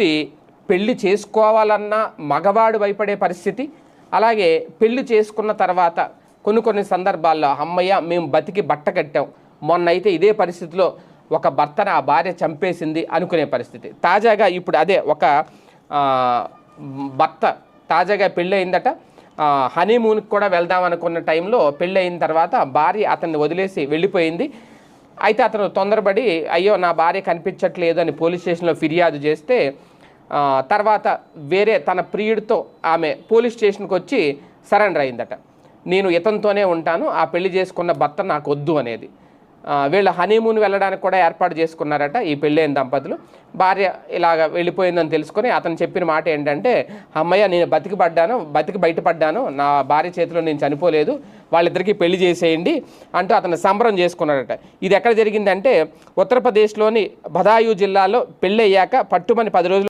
చూసి పెళ్లి చేసుకోవాలన్న మగవాడు భయపడే పరిస్థితి, అలాగే పెళ్లి చేసుకున్న తర్వాత కొన్ని సందర్భాల్లో అమ్మయ్య మేము బతికి బట్ట కట్టాం, మొన్న అయితే ఇదే పరిస్థితిలో ఒక భర్తను ఆ భార్య చంపేసింది అనుకునే పరిస్థితి. తాజాగా ఇప్పుడు అదే ఒక భర్త తాజాగా పెళ్ళయిందట. హనీమూన్కి కూడా వెళ్దాం అనుకున్న టైంలో పెళ్ళయిన తర్వాత భార్య అతన్ని వదిలేసి వెళ్ళిపోయింది. అయితే అతను తొందరపడి అయ్యో నా భార్య కనిపించట్లేదు అని పోలీస్ స్టేషన్లో ఫిర్యాదు చేస్తే తర్వాత వేరే తన ప్రియుడితో ఆమె పోలీస్ స్టేషన్కి వచ్చి సరెండర్ అయిందట. నేను ఇతనితోనే ఉంటాను, ఆ పెళ్లి చేసుకున్న భర్త నాకు వద్దు అనేది. వీళ్ళ హనీమూన్ వెళ్ళడానికి కూడా ఏర్పాటు చేసుకున్నారట ఈ పెళ్ళైన దంపతులు. భార్య ఇలాగ వెళ్ళిపోయిందని తెలుసుకొని అతను చెప్పిన మాట ఏంటంటే, అమ్మయ్య నేను బతికి బయటపడ్డాను, నా భార్య చేతిలో నేను చనిపోలేదు, వాళ్ళిద్దరికీ పెళ్లి చేసేయండి అంటూ అతను సంబరం చేసుకున్నాడట. ఇది ఎక్కడ జరిగిందంటే ఉత్తరప్రదేశ్లోని బదాయూం జిల్లాలో పెళ్ళి అయ్యాక పట్టుమని 10 రోజులు